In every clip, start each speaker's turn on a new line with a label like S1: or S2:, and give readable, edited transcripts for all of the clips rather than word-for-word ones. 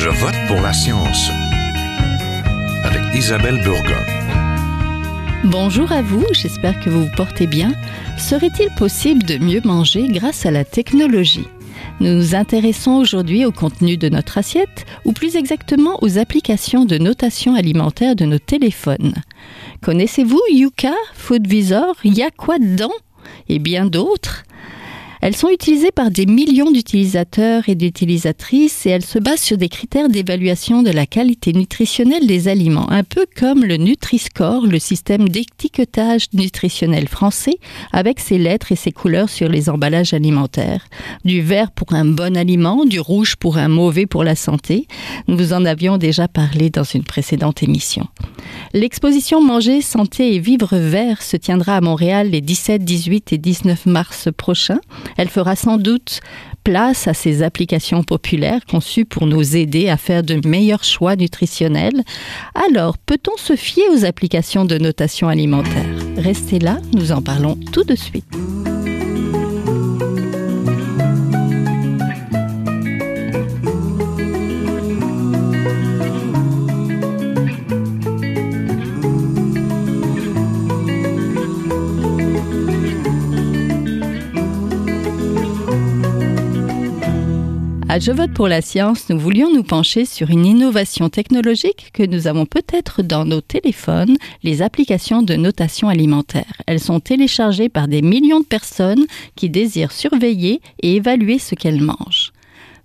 S1: Je vote pour la science avec Isabelle Burgon.
S2: Bonjour à vous, j'espère que vous vous portez bien. Serait-il possible de mieux manger grâce à la technologie ? Nous nous intéressons aujourd'hui au contenu de notre assiette, ou plus exactement aux applications de notation alimentaire de nos téléphones. Connaissez-vous Yuka, Foodvisor, Y'a quoi dedans et bien d'autres ? Elles sont utilisées par des millions d'utilisateurs et d'utilisatrices et elles se basent sur des critères d'évaluation de la qualité nutritionnelle des aliments, un peu comme le Nutri-Score, le système d'étiquetage nutritionnel français, avec ses lettres et ses couleurs sur les emballages alimentaires. Du vert pour un bon aliment, du rouge pour un mauvais pour la santé. Nous vous en avions déjà parlé dans une précédente émission. L'exposition Manger, Santé et Vivre Vert se tiendra à Montréal les 17, 18 et 19 mars prochains. Elle fera sans doute place à ces applications populaires conçues pour nous aider à faire de meilleurs choix nutritionnels. Alors, peut-on se fier aux applications de notation alimentaire ? Restez là, nous en parlons tout de suite. À Je vote pour la science, nous voulions nous pencher sur une innovation technologique que nous avons peut-être dans nos téléphones, les applications de notation alimentaire. Elles sont téléchargées par des millions de personnes qui désirent surveiller et évaluer ce qu'elles mangent.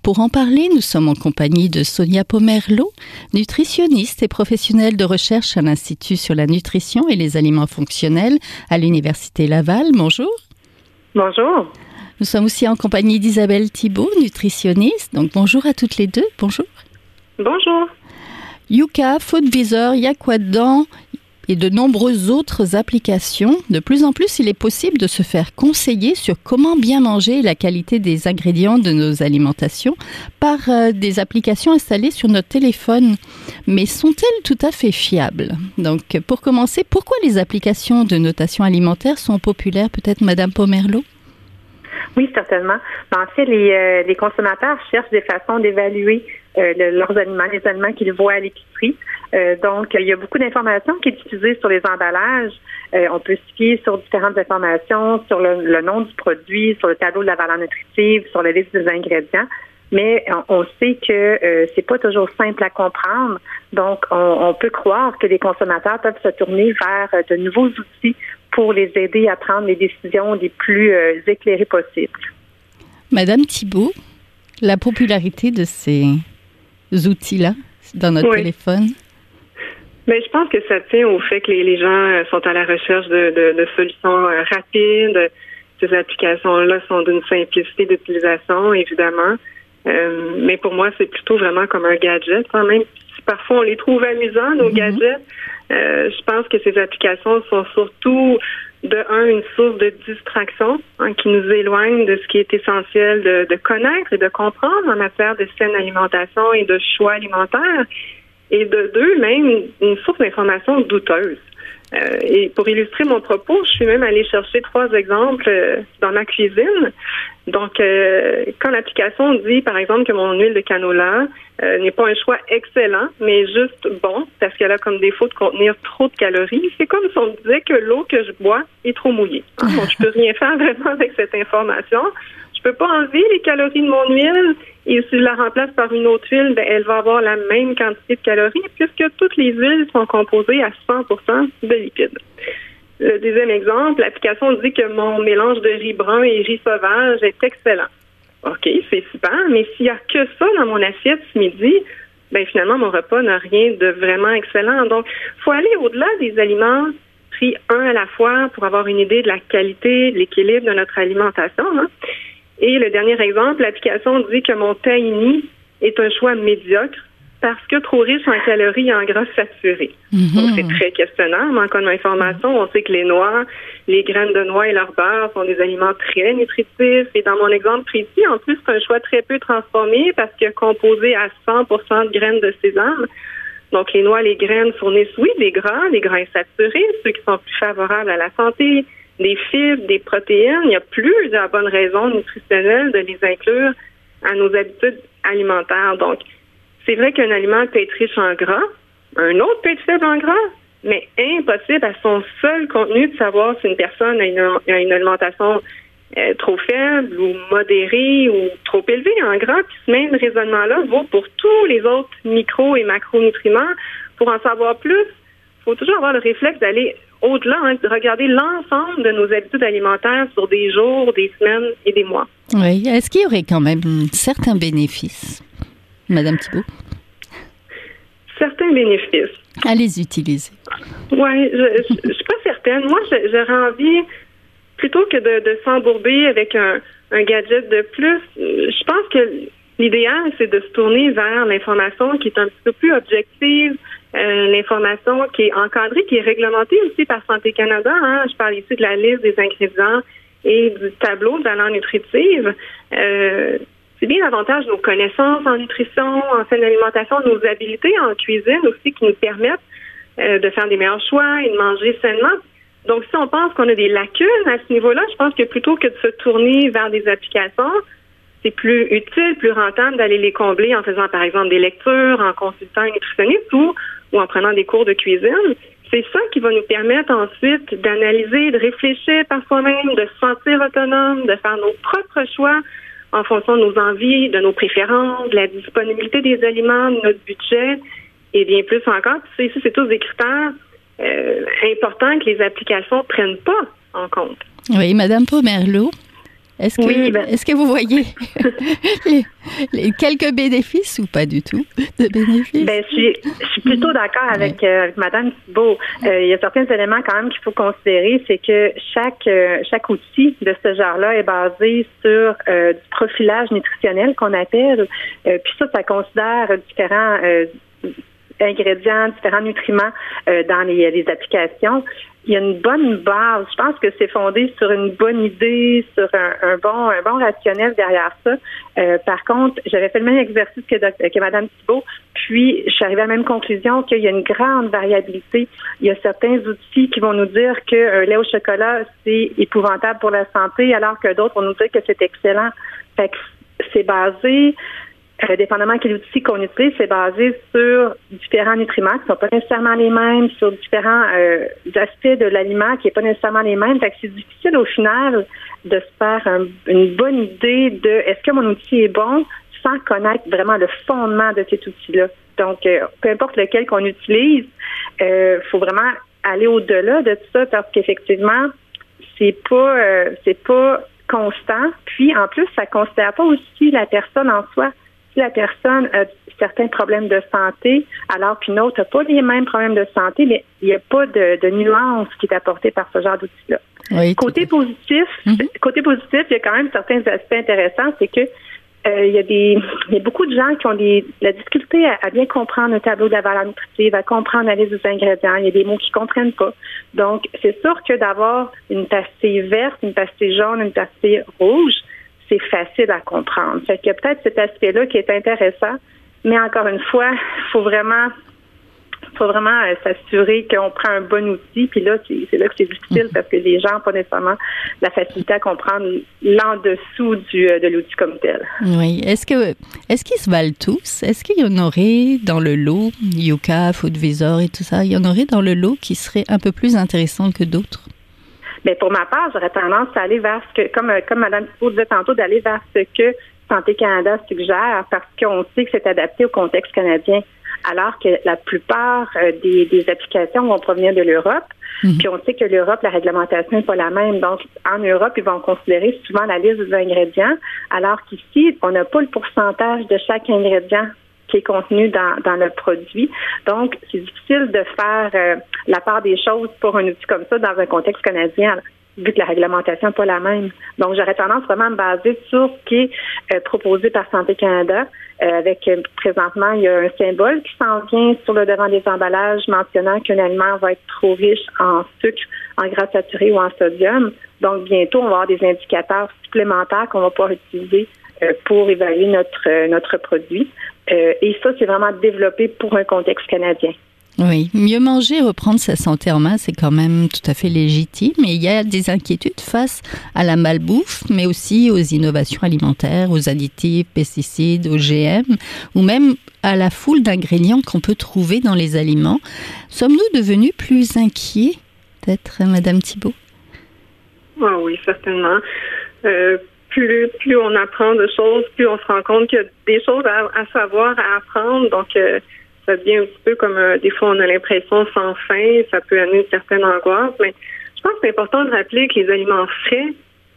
S2: Pour en parler, nous sommes en compagnie de Sonia Pomerleau, nutritionniste et professionnelle de recherche à l'Institut sur la nutrition et les aliments fonctionnels à l'Université Laval. Bonjour.
S3: Bonjour.
S2: Nous sommes aussi en compagnie d'Isabelle Thibault, nutritionniste. Donc, bonjour à toutes les deux. Bonjour.
S3: Bonjour.
S2: Yuka, Foodvisor, Y'a quoi dedans et de nombreuses autres applications. De plus en plus, il est possible de se faire conseiller sur comment bien manger et la qualité des ingrédients de nos alimentations par des applications installées sur notre téléphone. Mais sont-elles tout à fait fiables ? Donc, pour commencer, pourquoi les applications de notation alimentaire sont populaires ? Peut-être Madame Pomerleau ?
S3: Oui, certainement. En fait, les consommateurs cherchent des façons d'évaluer leurs aliments, les aliments qu'ils voient à l'épicerie. Donc, il y a beaucoup d'informations qui sont utilisées sur les emballages. On peut se fier sur différentes informations, sur le nom du produit, sur le tableau de la valeur nutritive, sur la liste des ingrédients. Mais on sait que c'est pas toujours simple à comprendre. Donc, on peut croire que les consommateurs peuvent se tourner vers de nouveaux outils pour les aider à prendre les décisions les plus éclairées possibles.
S2: Madame Thibault, la popularité de ces outils-là dans notre téléphone?
S4: Mais je pense que ça tient au fait que les gens sont à la recherche de solutions rapides. Ces applications-là sont d'une simplicité d'utilisation, évidemment. Mais pour moi, c'est plutôt vraiment comme un gadget. Quand même, parfois, on les trouve amusants, nos gadgets. Je pense que ces applications sont surtout, une source de distraction qui nous éloigne de ce qui est essentiel de connaître et de comprendre en matière de saine alimentation et de choix alimentaires. Et de deux, même une source d'information douteuse. Et pour illustrer mon propos, je suis même allée chercher 3 exemples dans ma cuisine. Donc, quand l'application dit, par exemple, que mon huile de canola n'est pas un choix excellent, mais juste bon, parce qu'elle a comme défaut de contenir trop de calories, c'est comme si on me disait que l'eau que je bois est trop mouillée. Donc, je peux rien faire vraiment avec cette information. Je peux pas enlever les calories de mon huile et si je la remplace par une autre huile, elle va avoir la même quantité de calories puisque toutes les huiles sont composées à 100% de lipides. Le deuxième exemple, l'application dit que mon mélange de riz brun et riz sauvage est excellent. OK, c'est super, mais s'il y a que ça dans mon assiette ce midi, finalement, mon repas n'a rien de vraiment excellent. Donc, il faut aller au-delà des aliments pris un à la fois pour avoir une idée de la qualité, de l'équilibre de notre alimentation. Et le dernier exemple, l'application dit que mon tahini est un choix médiocre parce que trop riche en calories et en gras saturés. Donc, c'est très questionnable. En cas d'information, on sait que les noix, les graines de noix et leur beurre sont des aliments très nutritifs. Et dans mon exemple précis, en plus, c'est un choix très peu transformé parce que composé à 100% de graines de sésame. Donc, les noix, les graines fournissent, oui, des gras insaturés, ceux qui sont plus favorables à la santé, des fibres, des protéines. Il y a plusieurs bonnes raisons nutritionnelles de les inclure à nos habitudes alimentaires. Donc, c'est vrai qu'un aliment peut être riche en gras, un autre peut être faible en gras, mais impossible à son seul contenu de savoir si une personne a une alimentation trop faible ou modérée ou trop élevée en gras. Puis ce même raisonnement-là vaut pour tous les autres micro- et macronutriments. Pour en savoir plus, il faut toujours avoir le réflexe d'aller au-delà, de regarder l'ensemble de nos habitudes alimentaires sur des jours, des semaines et des mois.
S2: Oui. Est-ce qu'il y aurait quand même certains bénéfices, Madame Thibault?
S4: Certains bénéfices.
S2: À les utiliser.
S4: Oui, je suis pas certaine. Moi, j'aurais envie, plutôt que de s'embourber avec un gadget de plus, je pense que l'idéal, c'est de se tourner vers l'information qui est un petit peu plus objective, l'information qui est encadrée, qui est réglementée aussi par Santé Canada. Hein. Je parle ici de la liste des ingrédients et du tableau de valeur nutritive. C'est bien davantage nos connaissances en nutrition, en saine alimentation, nos habiletés en cuisine aussi qui nous permettent de faire des meilleurs choix et de manger sainement. Donc, si on pense qu'on a des lacunes à ce niveau-là, je pense que plutôt que de se tourner vers des applications, c'est plus utile, plus rentable d'aller les combler en faisant, par exemple, des lectures, en consultant un nutritionniste ou en prenant des cours de cuisine. C'est ça qui va nous permettre ensuite d'analyser, de réfléchir par soi-même, de se sentir autonome, de faire nos propres choix en fonction de nos envies, de nos préférences, de la disponibilité des aliments, de notre budget et bien plus encore. Puis ça, c'est tous des critères importants que les applications prennent pas en compte.
S2: Oui, Madame Pomerleau, est-ce que vous voyez les quelques bénéfices ou pas du tout de bénéfices?
S3: Je suis plutôt d'accord avec Madame Thibault. Il y a certains éléments quand même qu'il faut considérer, c'est que chaque outil de ce genre-là est basé sur du profilage nutritionnel qu'on appelle. Puis ça considère différents ingrédients, différents nutriments dans les applications. Il y a une bonne base. Je pense que c'est fondé sur une bonne idée, sur un bon rationnel derrière ça. Par contre, j'avais fait le même exercice que Mme Thibault, puis je suis arrivée à la même conclusion qu'il y a une grande variabilité. Il y a certains outils qui vont nous dire qu'un lait au chocolat, c'est épouvantable pour la santé, alors que d'autres vont nous dire que c'est excellent. Fait que c'est basé... dépendamment quel outil qu'on utilise, c'est basé sur différents nutriments qui ne sont pas nécessairement les mêmes, sur différents aspects de l'aliment qui n'est pas nécessairement les mêmes. Fait que c'est difficile au final de se faire une bonne idée de est-ce que mon outil est bon sans connaître vraiment le fondement de cet outil-là. Donc, peu importe lequel qu'on utilise, faut vraiment aller au-delà de tout ça parce qu'effectivement, c'est pas constant. Puis, en plus, ça ne considère pas aussi la personne en soi. Si la personne a certains problèmes de santé, alors qu'une autre n'a pas les mêmes problèmes de santé, mais il n'y a pas de nuance qui est apportée par ce genre d'outil-là.
S2: Oui,
S3: côté positif, il y a quand même certains aspects intéressants, c'est que il y a beaucoup de gens qui ont la difficulté à bien comprendre un tableau de la valeur nutritive, à comprendre la liste des ingrédients. Il y a des mots qu'ils comprennent pas. Donc, c'est sûr que d'avoir une pastille verte, une pastille jaune, une pastille rouge, c'est facile à comprendre. Fait qu'il y a peut-être cet aspect-là qui est intéressant, mais encore une fois, il faut vraiment s'assurer qu'on prend un bon outil. Puis là, c'est là que c'est difficile parce que les gens n'ont pas nécessairement la facilité à comprendre l'en-dessous de l'outil comme tel.
S2: Oui. Est-ce qu'ils se valent tous? Est-ce qu'il y en aurait dans le lot, Yuka, Foodvisor et tout ça, il y en aurait dans le lot qui seraient un peu plus intéressants que d'autres?
S3: Bien, pour ma part, j'aurais tendance à aller vers ce que, comme Mme Thibault disait tantôt, d'aller vers ce que Santé Canada suggère parce qu'on sait que c'est adapté au contexte canadien. Alors que la plupart des applications vont provenir de l'Europe. Puis on sait que l'Europe, la réglementation n'est pas la même. Donc, en Europe, ils vont considérer souvent la liste des ingrédients, alors qu'ici, on n'a pas le pourcentage de chaque ingrédient qui est contenu dans le produit. Donc, c'est difficile de faire la part des choses pour un outil comme ça dans un contexte canadien, vu que la réglementation n'est pas la même. Donc, j'aurais tendance vraiment à me baser sur ce qui est proposé par Santé Canada. Avec présentement, il y a un symbole qui s'en vient sur le devant des emballages mentionnant qu'un aliment va être trop riche en sucre, en gras saturés ou en sodium. Donc, bientôt, on va avoir des indicateurs supplémentaires qu'on va pouvoir utiliser pour évaluer notre produit. Et ça, c'est vraiment développé pour un contexte canadien.
S2: Oui, mieux manger, reprendre sa santé en main, c'est quand même tout à fait légitime. Et il y a des inquiétudes face à la malbouffe, mais aussi aux innovations alimentaires, aux additifs, pesticides, aux GM, ou même à la foule d'ingrédients qu'on peut trouver dans les aliments. Sommes-nous devenus plus inquiets, peut-être, Madame Thibault?
S4: Ah oui, certainement. Plus on apprend de choses, plus on se rend compte qu'il y a des choses à savoir, à apprendre. Donc, ça devient un petit peu comme des fois on a l'impression sans fin, ça peut amener une certaine angoisse. Mais je pense que c'est important de rappeler que les aliments frais,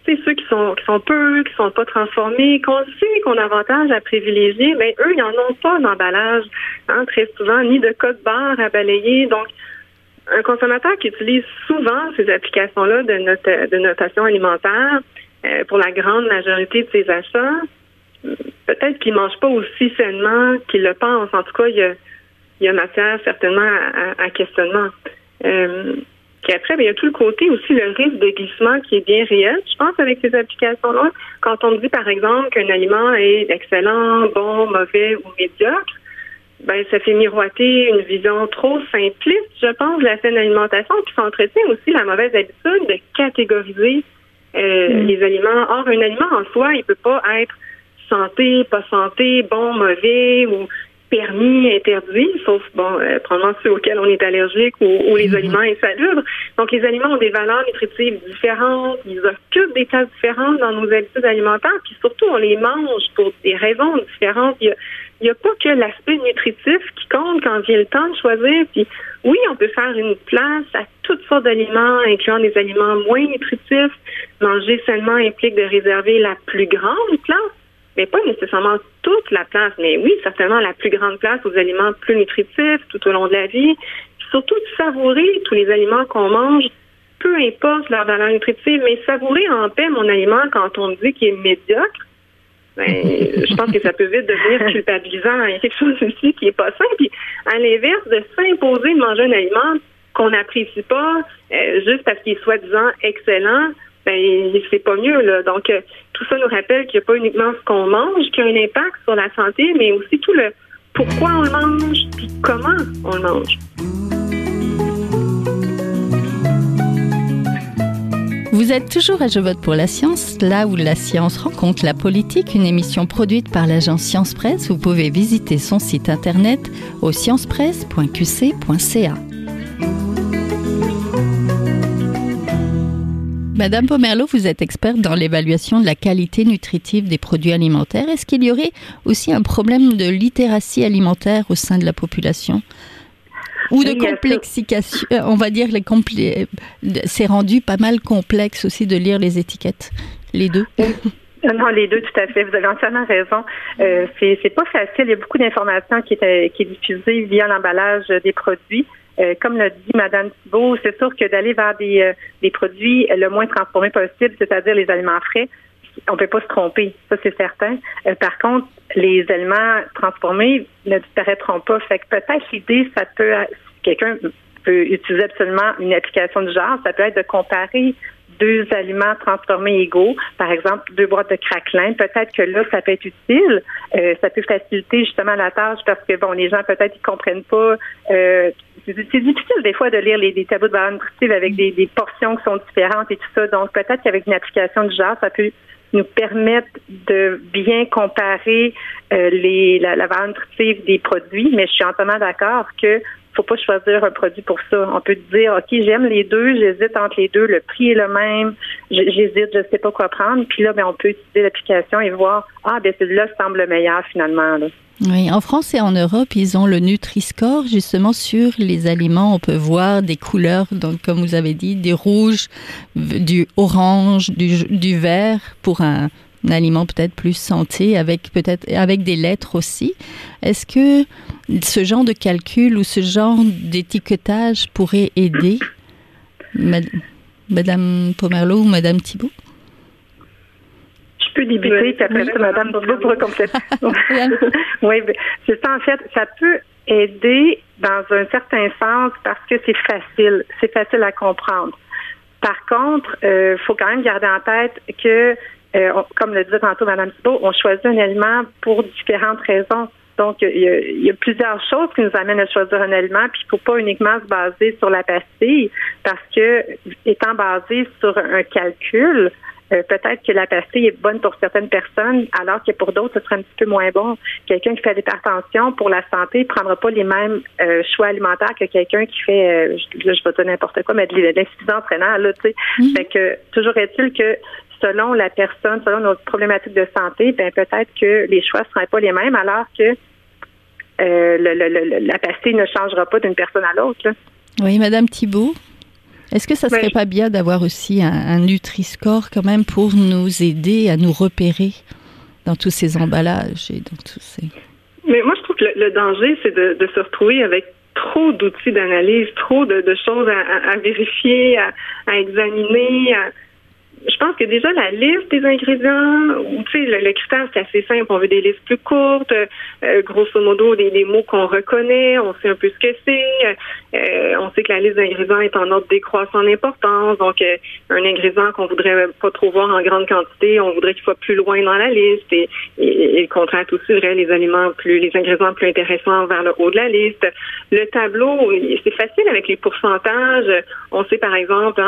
S4: c'est ceux qui sont peu, qui sont pas transformés, qu'on sait qu'on a avantage à privilégier, mais eux, ils n'en ont pas d'emballage, très souvent, ni de code barre à balayer. Donc, un consommateur qui utilise souvent ces applications-là de notation alimentaire, pour la grande majorité de ses achats, peut-être qu'il ne mange pas aussi sainement qu'il le pense. En tout cas, il y a matière certainement à questionnement. Puis après, il y a tout le côté aussi, le risque de glissement qui est bien réel, je pense, avec ces applications-là. Quand on dit, par exemple, qu'un aliment est excellent, bon, mauvais ou médiocre, ça fait miroiter une vision trop simpliste, je pense, de la saine alimentation, puis ça entretient aussi la mauvaise habitude de catégoriser les aliments. Or, un aliment en soi, il peut pas être santé, pas santé, bon, mauvais ou permis, interdit, sauf, probablement ceux auxquels on est allergique ou les aliments insalubres. Donc, les aliments ont des valeurs nutritives différentes, ils occupent des places différentes dans nos habitudes alimentaires, puis surtout, on les mange pour des raisons différentes. Il y a pas que l'aspect nutritif qui compte quand vient le temps de choisir. Puis oui, on peut faire une place à toutes sortes d'aliments, incluant des aliments moins nutritifs. Manger sainement implique de réserver la plus grande place, mais pas nécessairement toute la place, mais oui, certainement la plus grande place aux aliments plus nutritifs tout au long de la vie. Puis surtout de savourer tous les aliments qu'on mange, peu importe leur valeur nutritive, mais savourer en paix mon aliment quand on me dit qu'il est médiocre, je pense que ça peut vite devenir culpabilisant. Il y a quelque chose aussi qui est pas sain. Puis, à l'inverse, de s'imposer de manger un aliment qu'on n'apprécie pas, juste parce qu'il est soi-disant excellent, c'est pas mieux, là. Donc, tout ça nous rappelle qu'il n'y a pas uniquement ce qu'on mange qui a un impact sur la santé, mais aussi tout le pourquoi on le mange, puis comment on le mange.
S2: Vous êtes toujours à Je vote pour la science, là où la science rencontre la politique, une émission produite par l'agence Science Presse. Vous pouvez visiter son site internet au sciencepresse.qc.ca. Madame Pomerleau, vous êtes experte dans l'évaluation de la qualité nutritive des produits alimentaires. Est-ce qu'il y aurait aussi un problème de littératie alimentaire au sein de la population ? Ou de complexification, on va dire, c'est rendu pas mal complexe aussi de lire les étiquettes, les deux.
S3: Non, les deux, tout à fait. Vous avez entièrement raison. C'est pas facile. Il y a beaucoup d'informations qui est diffusée via l'emballage des produits. Comme l'a dit Mme Thibault, c'est sûr que d'aller vers des produits le moins transformés possible, c'est-à-dire les aliments frais, on peut pas se tromper, ça c'est certain. Par contre, les aliments transformés ne disparaîtront pas. Fait que peut-être l'idée, ça peut, si quelqu'un peut utiliser absolument une application du genre, ça peut être de comparer deux aliments transformés égaux, par exemple 2 boîtes de craquelin. Peut-être que là, ça peut être utile. Ça peut faciliter justement la tâche parce que les gens peut-être ils comprennent pas. C'est difficile des fois de lire les tableaux de valeur nutritive avec des portions qui sont différentes et tout ça. Donc peut-être qu'avec une application du genre, ça peut nous permettre de bien comparer la valeur nutritive des produits. Mais je suis entièrement d'accord que faut pas choisir un produit pour ça. On peut dire, OK, j'aime les deux, j'hésite entre les deux, le prix est le même, j'hésite, je sais pas quoi prendre. Puis là, on peut utiliser l'application et voir, celui-là semble meilleur finalement, là.
S2: Oui, en France et en Europe, ils ont le Nutri-Score, justement, sur les aliments. On peut voir des couleurs, donc, comme vous avez dit, du rouge, du orange, du vert pour un aliment peut-être plus santé, avec des lettres aussi. Est-ce que ce genre de calcul ou ce genre d'étiquetage pourrait aider Madame Pomerleau ou Madame Thibault?
S3: Je peux débuter, puis après ça, Madame Thibault pourra compléter. Oui, c'est ça, en fait, ça peut aider dans un certain sens parce que c'est facile à comprendre. Par contre, faut quand même garder en tête que comme le disait tantôt Mme Thibault, on choisit un aliment pour différentes raisons. Donc, il y a plusieurs choses qui nous amènent à choisir un aliment, puis il ne faut pas uniquement se baser sur la pastille, parce que, étant basé sur un calcul, peut-être que la pastille est bonne pour certaines personnes, alors que pour d'autres, ce serait un petit peu moins bon. Quelqu'un qui fait l'hypertension, pour la santé, ne prendra pas les mêmes choix alimentaires que quelqu'un qui fait, je vais dire n'importe quoi, mais de l'insuffisance rénale, là, tu sais. Fait que, toujours est-il que selon la personne, selon nos problématiques de santé, ben peut-être que les choix ne seraient pas les mêmes, alors que la pastille ne changera pas d'une personne à l'autre, là.
S2: Oui, Madame Thibault. Est-ce que ça serait pas bien d'avoir aussi un Nutri-Score quand même pour nous aider à nous repérer dans tous ces emballages et dans tous ces...
S4: Mais moi, je trouve que le danger, c'est de se retrouver avec trop d'outils d'analyse, trop de choses à vérifier, à examiner. Je pense que déjà la liste des ingrédients, ou tu sais, le critère, c'est assez simple. On veut des listes plus courtes, grosso modo, des mots qu'on reconnaît, on sait un peu ce que c'est. On sait que la liste d'ingrédients est en ordre décroissant d'importance. Donc, un ingrédient qu'on voudrait pas trop voir en grande quantité, on voudrait qu'il soit plus loin dans la liste. Et le contraire est aussi vrai, les ingrédients plus intéressants vers le haut de la liste. Le tableau, c'est facile avec les pourcentages. On sait, par exemple,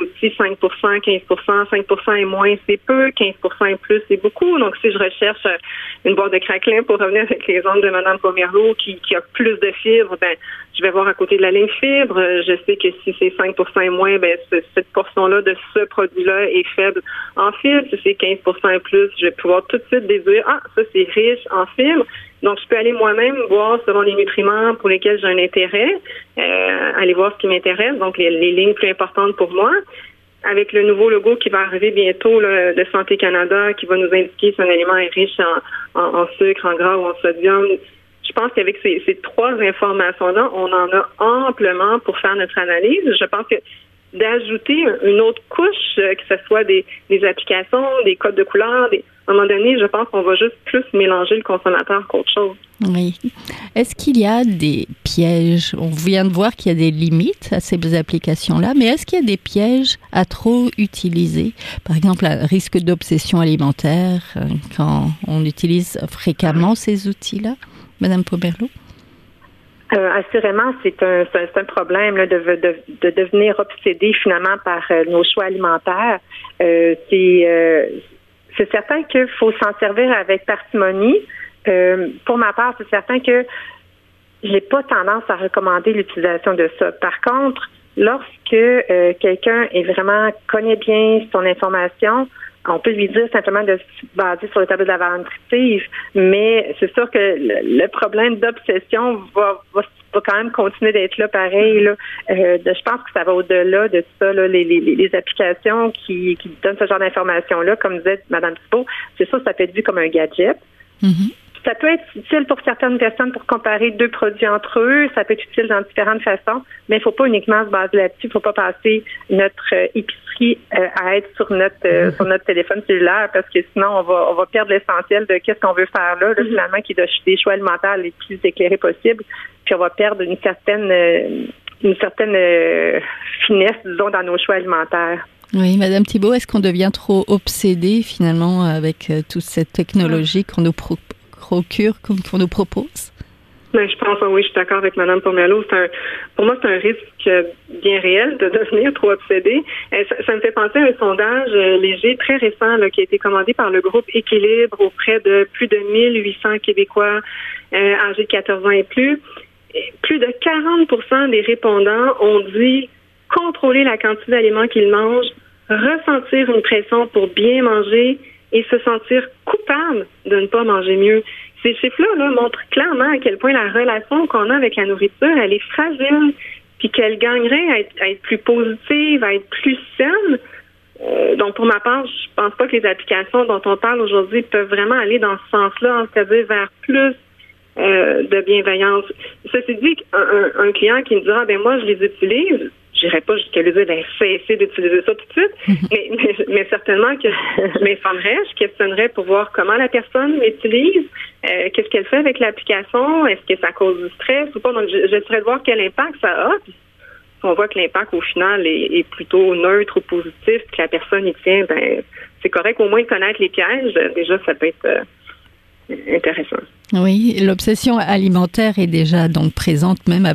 S4: l'outil 5%, 15%, 5% et moins, c'est peu, 15% et plus, c'est beaucoup. Donc, si je recherche une boîte de craquelin, pour revenir avec l'exemple de Mme Pomerleau qui a plus de fibres, ben, je vais voir à côté de la ligne fibre. Je sais que si c'est 5% et moins, ben, cette portion-là de ce produit-là est faible en fibres. Si c'est 15% et plus, je vais pouvoir tout de suite déduire, ça, c'est riche en fibres. Donc, je peux aller moi-même voir selon les nutriments pour lesquels j'ai un intérêt, aller voir ce qui m'intéresse, donc les lignes plus importantes pour moi. Avec le nouveau logo qui va arriver bientôt là, de Santé Canada, qui va nous indiquer si un aliment est riche en sucre, en gras ou en sodium. Je pense qu'avec ces trois informations-là, on en a amplement pour faire notre analyse. Je pense que d'ajouter une autre couche, que ce soit des applications, des codes de couleurs, à un moment donné, je pense qu'on va juste plus mélanger le consommateur qu'autre chose.
S2: Oui. Est-ce qu'il y a des pièges? On vient de voir qu'il y a des limites à ces applications-là, mais est-ce qu'il y a des pièges à trop utiliser? Par exemple, un risque d'obsession alimentaire quand on utilise fréquemment ces outils-là? Madame Pomerleau?
S3: Assurément, c'est un problème là, de devenir obsédé finalement par nos choix alimentaires. C'est certain qu'il faut s'en servir avec parcimonie. Pour ma part, c'est certain que j'ai pas tendance à recommander l'utilisation de ça. Par contre, lorsque quelqu'un connaît bien son information, on peut lui dire simplement de se baser sur le tableau de la valeur nutritive, mais c'est sûr que le problème d'obsession va quand même continuer d'être là pareil. Là. Je pense que ça va au-delà de ça, là, les applications qui donnent ce genre d'informations-là, comme disait Mme Thibault, c'est sûr que ça peut être vu comme un gadget. Mm-hmm. Ça peut être utile pour certaines personnes pour comparer deux produits entre eux. Ça peut être utile dans différentes façons, mais il ne faut pas uniquement se baser là-dessus. Il ne faut pas passer notre épicerie à être sur notre téléphone cellulaire parce que sinon, on va perdre l'essentiel de qu'est-ce qu'on veut faire là finalement, qui est des choix alimentaires les plus éclairés possibles. Puis on va perdre une certaine finesse, disons, dans nos choix alimentaires.
S2: Oui, Madame Thibault, est-ce qu'on devient trop obsédé finalement avec toute cette technologie qu'on nous procure, qu'on nous propose?
S4: Ben, je pense, oui, je suis d'accord avec Mme Pomerleau. Pour moi, c'est un risque bien réel de devenir trop obsédé. Ça me fait penser à un sondage léger, très récent, là, qui a été commandé par le groupe Équilibre auprès de plus de 1800 Québécois âgés de 14 ans et plus. Et plus de 40% des répondants ont dit contrôler la quantité d'aliments qu'ils mangent, ressentir une pression pour bien manger et se sentir coupable de ne pas manger mieux. Ces chiffres-là montrent clairement à quel point la relation qu'on a avec la nourriture, elle est fragile, puis qu'elle gagnerait à être plus positive, à être plus saine. Donc, pour ma part, je pense pas que les applications dont on parle aujourd'hui peuvent vraiment aller dans ce sens-là, c'est-à-dire vers plus de bienveillance. Ceci dit, un client qui me dira, moi, je les utilise, j'irai pas jusqu'à lui dire cesser d'utiliser ça tout de suite, mais certainement que je m'informerais, je questionnerais pour voir comment la personne l'utilise, qu'est-ce qu'elle fait avec l'application, est-ce que ça cause du stress ou pas. Donc, j'essaierais de voir quel impact ça a. Puis, si on voit que l'impact au final est plutôt neutre ou positif, que la personne y tient, c'est correct au moins de connaître les pièges. Déjà, ça peut être intéressant.
S2: Oui, l'obsession alimentaire est déjà donc présente même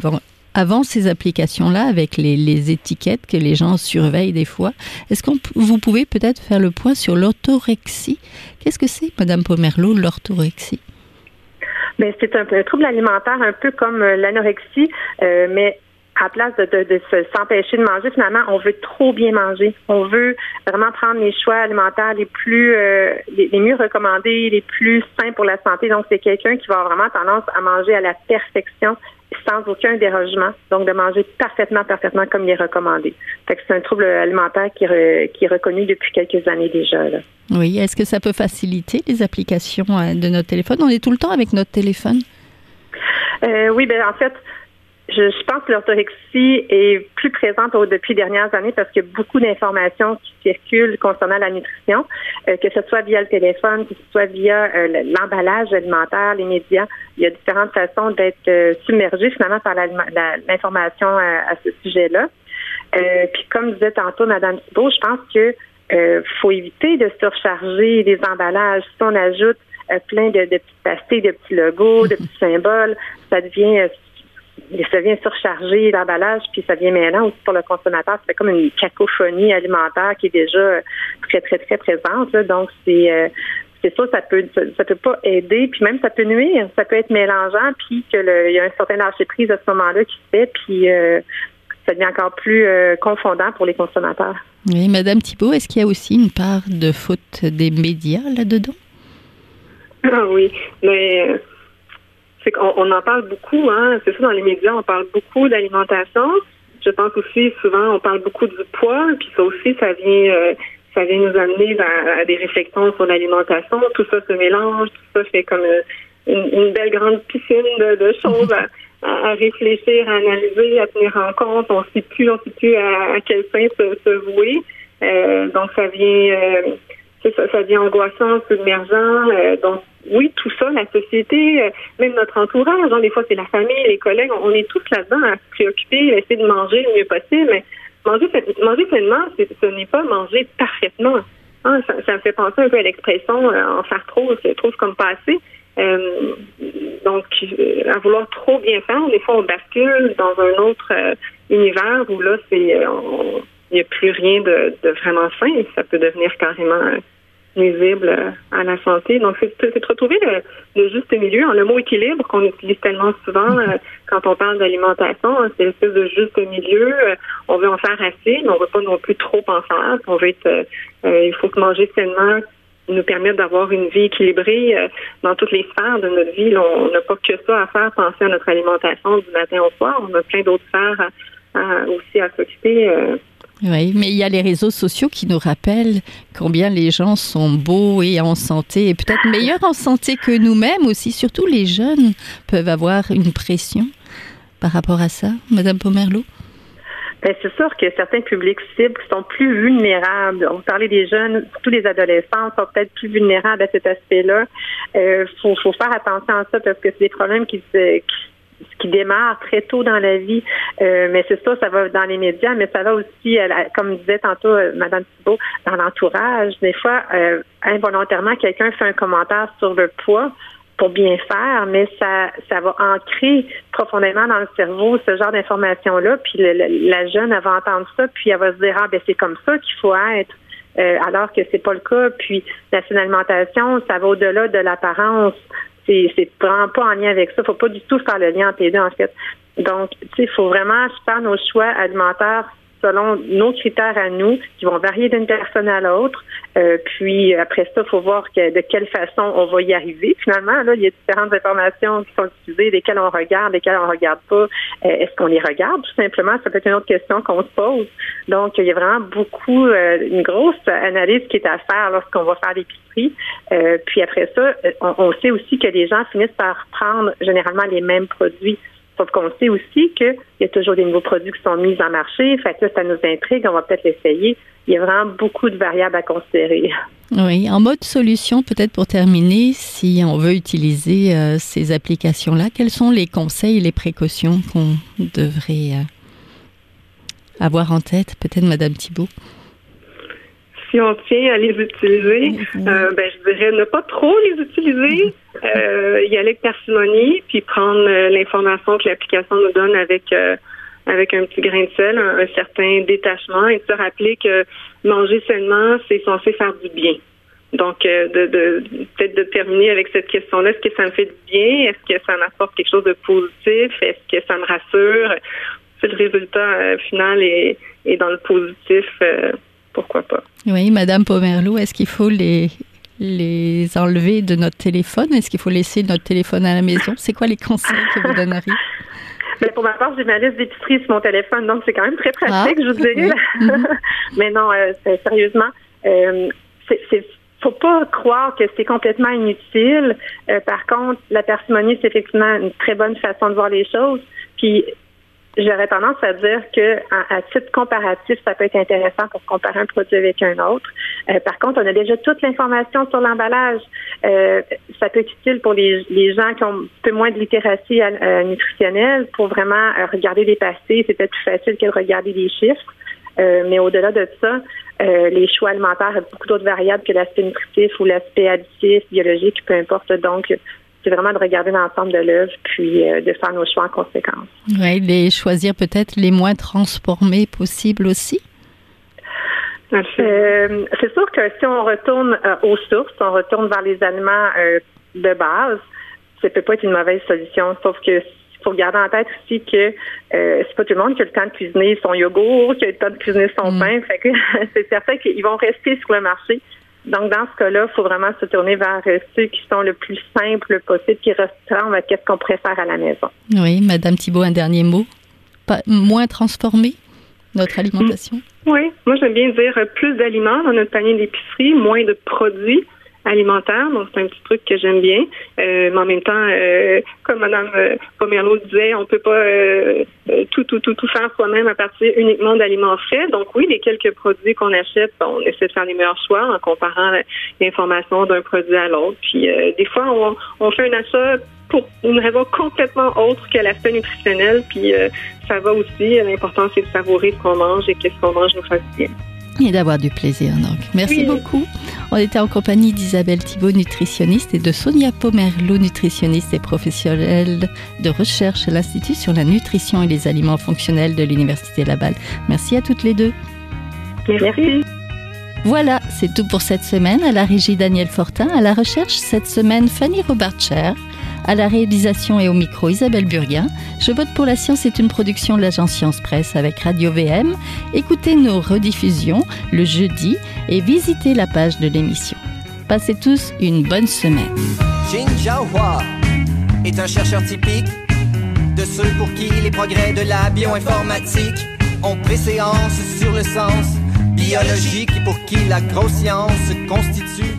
S2: avant ces applications-là, avec les étiquettes que les gens surveillent des fois. Est-ce que vous pouvez peut-être faire le point sur l'orthorexie? Qu'est-ce que c'est, Madame Pomerleau, l'orthorexie?
S3: Bien, c'est un trouble alimentaire un peu comme l'anorexie, mais à place de s'empêcher de manger, finalement, on veut trop bien manger. On veut vraiment prendre les choix alimentaires les mieux recommandés, les plus sains pour la santé. Donc, c'est quelqu'un qui va avoir vraiment tendance à manger à la perfection, sans aucun dérogement. Donc, de manger parfaitement comme il est recommandé. Fait que c'est un trouble alimentaire qui est reconnu depuis quelques années déjà, là.
S2: Oui. Est-ce que ça peut faciliter les applications de notre téléphone? On est tout le temps avec notre téléphone.
S3: Oui, ben en fait, je pense que l'orthorexie est plus présente depuis les dernières années parce qu'il y a beaucoup d'informations qui circulent concernant la nutrition, que ce soit via le téléphone, que ce soit via l'emballage alimentaire, les médias. Il y a différentes façons d'être submergé finalement par l'information à ce sujet-là. Puis comme disait tantôt Mme Thibault, je pense que faut éviter de surcharger les emballages. Si on ajoute plein de petites pastilles, de petits logos, de petits symboles, ça devient surchargé l'emballage, puis ça devient mêlant aussi pour le consommateur. Ça fait comme une cacophonie alimentaire qui est déjà très, très, très présente, là. Donc, c'est ça, ça peut pas aider, puis même ça peut nuire, ça peut être mélangeant, puis il y a un certain lâcher-prise à ce moment-là qui se fait, puis ça devient encore plus confondant pour les consommateurs.
S2: Oui, Madame Thibault, est-ce qu'il y a aussi une part de faute des médias là-dedans?
S4: Ah oui, mais c'est qu'on en parle beaucoup, hein. C'est ça, dans les médias, on parle beaucoup d'alimentation. Je pense aussi, souvent, on parle beaucoup du poids, puis ça aussi, ça vient nous amener à des réflexions sur l'alimentation. Tout ça se mélange, tout ça fait comme une belle grande piscine de choses à réfléchir, à analyser, à tenir en compte. On ne sait plus à quel sein se vouer. Donc, ça devient angoissant, submergent. Donc, oui, tout ça, la société, même notre entourage, hein, des fois, c'est la famille, les collègues, on est tous là-dedans à se préoccuper, à essayer de manger le mieux possible. Mais manger pleinement, ce n'est pas manger parfaitement. Hein, ça me fait penser un peu à l'expression en faire trop, c'est trop comme pas assez. Donc, à vouloir trop bien faire, des fois, on bascule dans un autre univers où là, il n'y a plus rien de vraiment sain. Ça peut devenir carrément nuisible à la santé. Donc, c'est de retrouver le juste milieu. Le mot équilibre qu'on utilise tellement souvent quand on parle d'alimentation, c'est l'espèce de juste milieu. On veut en faire assez, mais on veut pas non plus trop en faire. On veut il faut que manger sainement nous permettre d'avoir une vie équilibrée dans toutes les sphères de notre vie. Là, on n'a pas que ça à faire, penser à notre alimentation du matin au soir. On a plein d'autres sphères aussi à s'occuper.
S2: Oui, mais il y a les réseaux sociaux qui nous rappellent combien les gens sont beaux et en santé, et peut-être meilleurs en santé que nous-mêmes aussi. Surtout les jeunes peuvent avoir une pression par rapport à ça. Madame Pomerleau?
S3: Bien, c'est sûr que certains publics cibles sont plus vulnérables. On parlait des jeunes, surtout les adolescents sont peut-être plus vulnérables à cet aspect-là. Faut faire attention à ça parce que c'est des problèmes qui démarrent très tôt dans la vie. Mais c'est ça va dans les médias, mais ça va aussi, comme disait tantôt Mme Thibault, dans l'entourage. Des fois, involontairement, quelqu'un fait un commentaire sur le poids pour bien faire, mais ça va ancrer profondément dans le cerveau ce genre d'informations-là, puis la jeune, elle va entendre ça, puis elle va se dire, c'est comme ça qu'il faut être, alors que c'est pas le cas. Puis la saine alimentation, ça va au-delà de l'apparence. C'est vraiment pas en lien avec ça. Faut pas du tout faire le lien entre les deux, en fait. Donc, il faut vraiment faire nos choix alimentaires selon nos critères à nous, qui vont varier d'une personne à l'autre. Puis après ça, il faut voir de quelle façon on va y arriver. Finalement, là, il y a différentes informations qui sont utilisées, lesquelles on regarde pas. Est-ce qu'on les regarde tout simplement? Ça peut être une autre question qu'on se pose. Donc, il y a vraiment beaucoup, une grosse analyse qui est à faire lorsqu'on va faire l'épicerie. Puis après ça, on sait aussi que les gens finissent par prendre généralement les mêmes produits. Sauf qu'on sait aussi qu'il y a toujours des nouveaux produits qui sont mis en marché. Fait que là, ça nous intrigue, on va peut-être l'essayer. Il y a vraiment beaucoup de variables à considérer.
S2: Oui, en mode solution, peut-être pour terminer, si on veut utiliser ces applications-là, quels sont les conseils et les précautions qu'on devrait avoir en tête? Peut-être Mme Thibault.
S4: si on tient à les utiliser, je dirais ne pas trop les utiliser, y aller avec parcimonie, puis prendre l'information que l'application nous donne avec un petit grain de sel, un certain détachement, et de se rappeler que manger sainement, c'est censé faire du bien. Donc, peut-être de terminer avec cette question-là, est-ce que ça me fait du bien? Est-ce que ça m'apporte quelque chose de positif? Est-ce que ça me rassure? Si le résultat final est dans le positif, pourquoi pas?
S2: Oui, Madame Pomerleau, est-ce qu'il faut les enlever de notre téléphone? Est-ce qu'il faut laisser notre téléphone à la maison? C'est quoi les conseils que vous donneriez?
S3: Ben, pour ma part, j'ai ma liste d'épicerie sur mon téléphone, donc c'est quand même très pratique, je vous dirais. Oui. Mais non, sérieusement, faut pas croire que c'est complètement inutile. Par contre, la parcimonie, c'est effectivement une très bonne façon de voir les choses. Puis, j'aurais tendance à dire que, à titre comparatif, ça peut être intéressant pour comparer un produit avec un autre. Par contre, on a déjà toute l'information sur l'emballage. Ça peut être utile pour les gens qui ont un peu moins de littératie nutritionnelle pour vraiment regarder les pastilles. C'est peut-être plus facile que de regarder les chiffres. Mais au-delà de ça, les choix alimentaires ont beaucoup d'autres variables que l'aspect nutritif ou l'aspect additif, biologique, peu importe. Donc, c'est vraiment de regarder l'ensemble de l'œuvre puis de faire nos choix en conséquence.
S2: Oui, choisir peut-être les moins transformés possibles aussi.
S3: C'est sûr que si on retourne aux sources, on retourne vers les aliments de base, ça peut pas être une mauvaise solution. Sauf que faut garder en tête aussi que c'est pas tout le monde qui a le temps de cuisiner son yogourt, qui a le temps de cuisiner son pain. Fait que c'est certain qu'ils vont rester sur le marché. Donc, dans ce cas-là, il faut vraiment se tourner vers ceux qui sont le plus simples possible, qui ressemblent à ce qu'on préfère à la maison.
S2: Oui, Madame Thibault, un dernier mot. Moins transformer notre alimentation?
S4: Oui, moi j'aime bien dire plus d'aliments dans notre panier d'épicerie, moins de produits alimentaire, donc c'est un petit truc que j'aime bien. Mais en même temps, comme Mme Pomerleau disait, on peut pas tout faire soi-même à partir uniquement d'aliments frais. Donc oui, les quelques produits qu'on achète, on essaie de faire les meilleurs choix en comparant l'information d'un produit à l'autre. Puis des fois, on fait un achat pour une raison complètement autre que l'aspect nutritionnel. Puis ça va aussi. L'important, c'est de savourer ce qu'on mange et que ce qu'on mange nous fasse bien.
S2: Et d'avoir du plaisir, donc. Merci beaucoup. On était en compagnie d'Isabelle Thibault, nutritionniste, et de Sonia Pomerleau, nutritionniste et professionnelle de recherche à l'Institut sur la nutrition et les aliments fonctionnels de l'Université Laval. Merci à toutes les deux.
S3: Merci.
S2: Voilà, c'est tout pour cette semaine. À la régie, Daniel Fortin. À la recherche, cette semaine, Fanny Robart-Scher. À la réalisation et au micro, Isabelle Burguin. Je vote pour la science est une production de l'agence Science Presse avec Radio VM. Écoutez nos rediffusions le jeudi et visitez la page de l'émission. Passez tous une bonne semaine.
S5: Jin Jiahua est un chercheur typique de ceux pour qui les progrès de la bioinformatique ont préséance sur le sens biologique et pour qui la grosse science constitue